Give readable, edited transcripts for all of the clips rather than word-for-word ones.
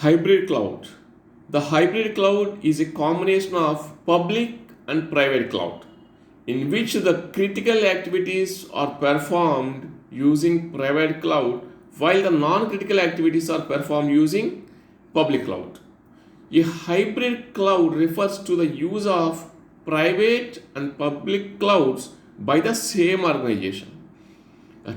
Hybrid cloud. The hybrid cloud is a combination of public and private cloud in which the critical activities are performed using private cloud while the non-critical activities are performed using public cloud. A hybrid cloud refers to the use of private and public clouds by the same organization.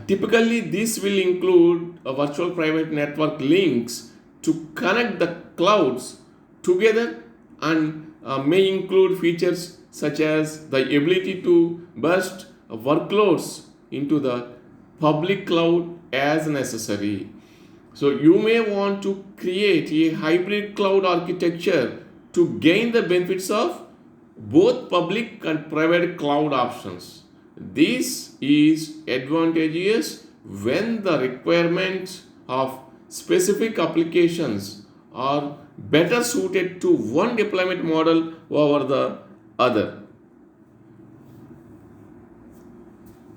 Typically, this will include a virtual private network links to connect the clouds together and may include features such as the ability to burst workloads into the public cloud as necessary. So, you may want to create a hybrid cloud architecture to gain the benefits of both public and private cloud options. This is advantageous when the requirements of specific applications are better suited to one deployment model over the other.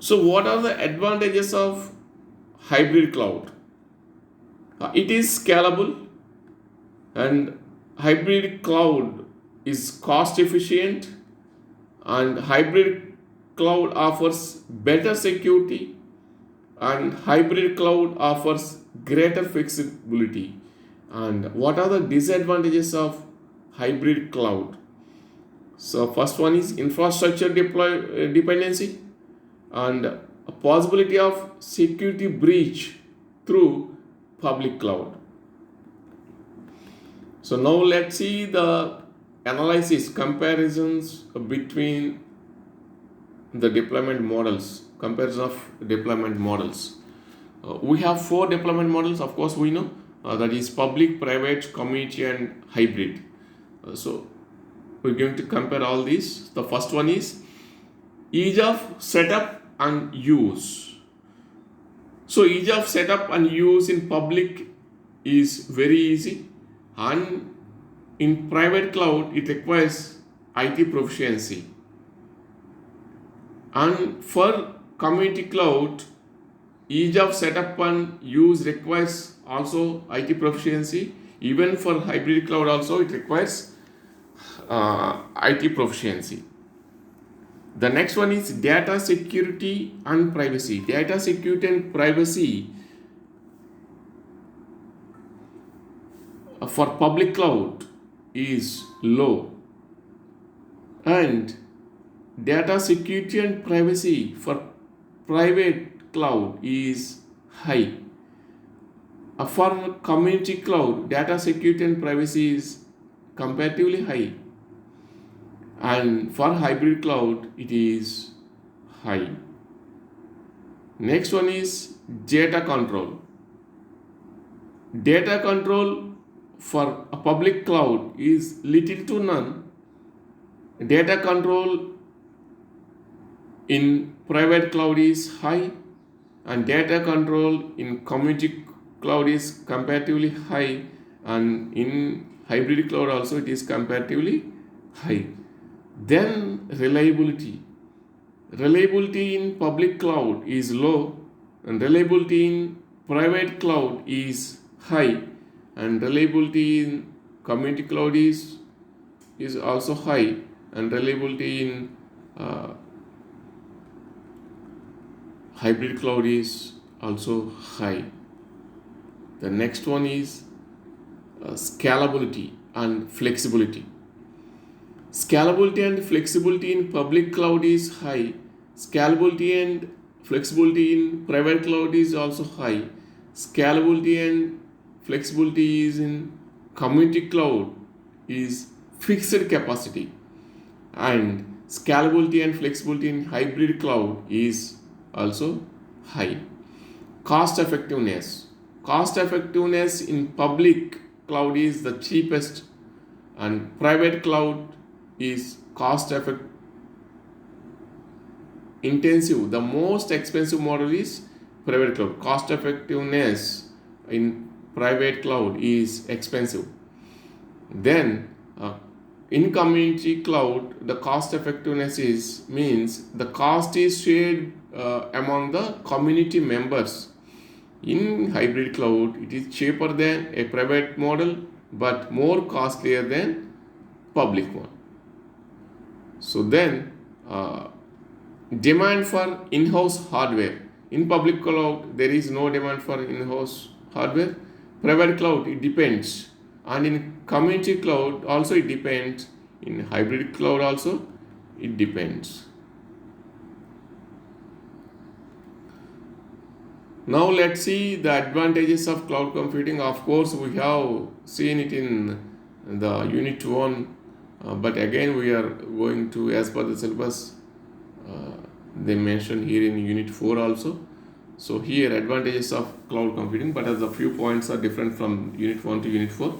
So, what are the advantages of hybrid cloud? It is scalable, and hybrid cloud is cost efficient, and hybrid cloud offers better security, and hybrid cloud offers greater flexibility. And what are the disadvantages of hybrid cloud? So first one is infrastructure dependency and a possibility of security breach through public cloud. So now let's see the analysis comparisons between the deployment models, comparison of deployment models. We have four deployment models, of course we know, that is public, private, community and hybrid. So we're going to compare all these. The first one is ease of setup and use. So ease of setup and use in public is very easy, and in private cloud it requires IT proficiency. And for community cloud, ease of setup and use requires also IT proficiency. Even for hybrid cloud also it requires IT proficiency. The next one is data security and privacy. Data security and privacy for public cloud is low, and data security and privacy for private cloud is high. For community cloud, data security and privacy is comparatively high, and for hybrid cloud it is high. Next one is data control. Data control for a public cloud is little to none. Data control in private cloud is high, and data control in community cloud is comparatively high, and in hybrid cloud also it is comparatively high. Then reliability. Reliability in public cloud is low, and reliability in private cloud is high, and reliability in community cloud is also high, and reliability in hybrid cloud is also high. The next one is scalability and flexibility. Scalability and flexibility in public cloud is high. Scalability and flexibility in private cloud is also high. Scalability and flexibility is in community cloud is fixed capacity, and scalability and flexibility in hybrid cloud is also high. Cost effectiveness. Cost effectiveness in public cloud is the cheapest, and private cloud is cost intensive. The most expensive model is private cloud. Cost effectiveness in private cloud is expensive. Then in community cloud, the cost effectiveness means the cost is shared among the community members. In hybrid cloud, it is cheaper than a private model, but more costlier than public one. So then, demand for in-house hardware. In public cloud, there is no demand for in-house hardware. Private cloud, it depends. And in community cloud, also it depends. In hybrid cloud also, it depends. Now let's see the advantages of cloud computing. Of course, we have seen it in the Unit 1, but again we are going to, as per the syllabus, they mentioned here in Unit 4 also. So here advantages of cloud computing, but as a few points are different from Unit 1 to Unit 4.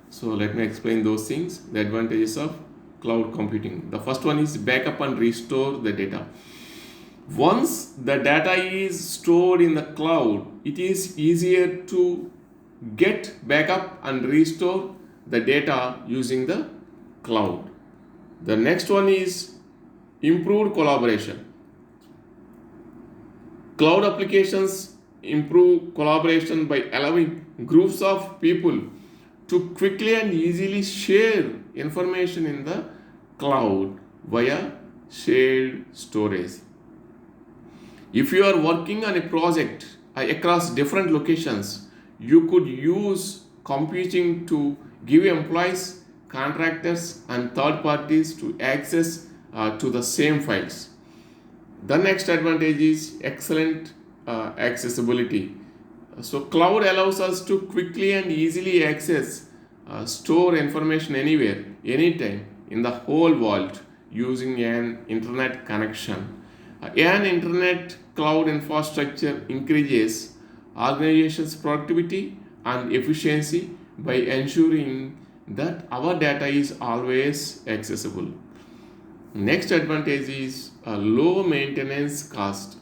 So let me explain those things, the advantages of cloud computing. The first one is backup and restore the data. Once the data is stored in the cloud, it is easier to get backup and restore the data using the cloud. The next one is improved collaboration. Cloud applications improve collaboration by allowing groups of people to quickly and easily share information in the cloud via shared storage. If you are working on a project across different locations, you could use computing to give employees, contractors, and third parties to access to the same files. The next advantage is excellent accessibility. So cloud allows us to quickly and easily access, store information anywhere, anytime in the whole world using an internet connection. An internet cloud infrastructure increases organizations' productivity and efficiency by ensuring that our data is always accessible. Next advantage is a low maintenance cost.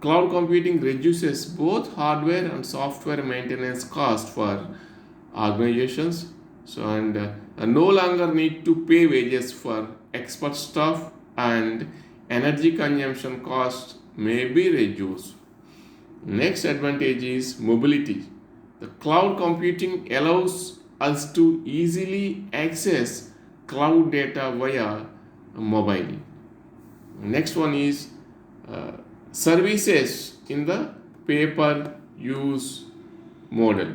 Cloud computing reduces both hardware and software maintenance cost for organizations. So no longer need to pay wages for expert staff, and energy consumption cost may be reduced. Next advantage is mobility. The cloud computing allows us to easily access cloud data via mobile. Next one is services in the pay-per-use model.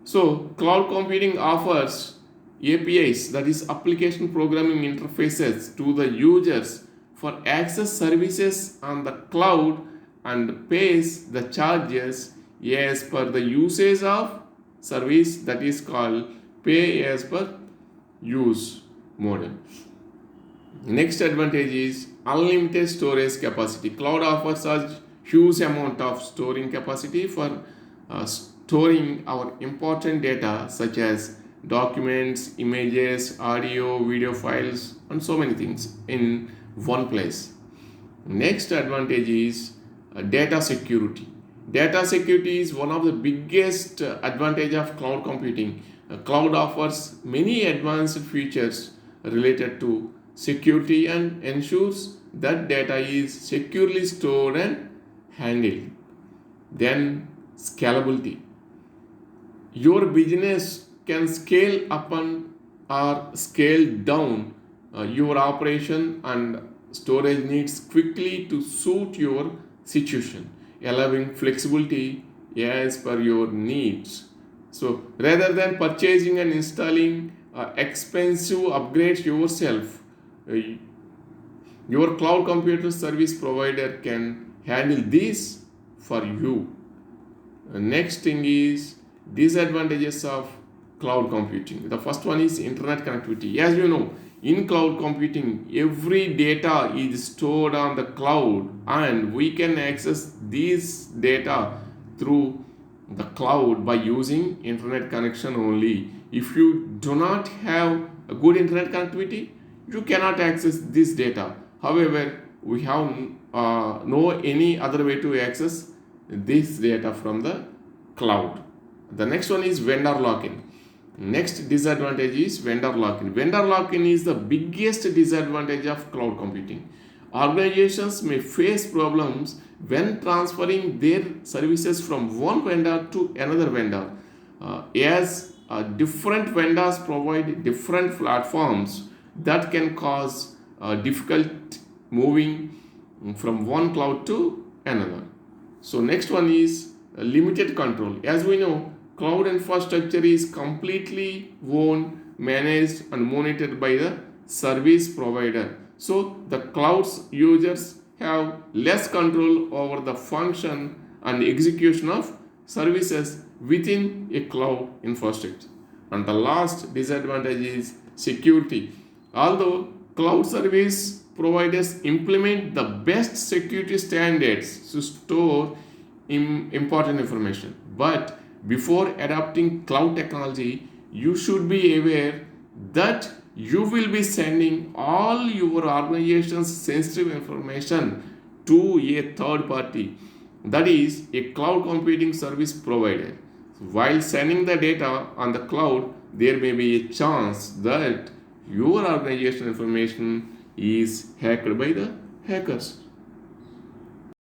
So cloud computing offers APIs, that is application programming interfaces, to the users for access services on the cloud and pays the charges as per the usage of service, that is called pay as per use model. Next advantage is unlimited storage capacity. Cloud offers us huge amount of storing capacity for storing our important data such as documents, images, audio, video files, and so many things in one place. Next advantage is data security. Data security is one of the biggest advantage of cloud computing. Cloud offers many advanced features related to security and ensures that data is securely stored and handled. Then scalability. Your business can scale up or scale down your operation and storage needs quickly to suit your situation, allowing flexibility as per your needs. So rather than purchasing and installing expensive upgrades yourself, your cloud computer service provider can handle this for you. Next thing is disadvantages of cloud computing. The first one is internet connectivity. As you know, in cloud computing, every data is stored on the cloud and we can access these data through the cloud by using internet connection only. If you do not have a good internet connectivity, you cannot access this data. However, we have no any other way to access this data from the cloud. The next one is vendor lock-in. Next disadvantage is vendor lock-in. Vendor lock-in is the biggest disadvantage of cloud computing. Organizations may face problems when transferring their services from one vendor to another vendor, as different vendors provide different platforms that can cause difficult moving from one cloud to another. So next one is limited control. As we know, cloud infrastructure is completely owned, managed and monitored by the service provider. So the cloud's users have less control over the function and execution of services within a cloud infrastructure. And the last disadvantage is security. Although cloud service providers implement the best security standards to store important information, but before adopting cloud technology, you should be aware that you will be sending all your organization's sensitive information to a third party, that is a cloud computing service provider. While sending the data on the cloud, there may be a chance that your organization information is hacked by the hackers.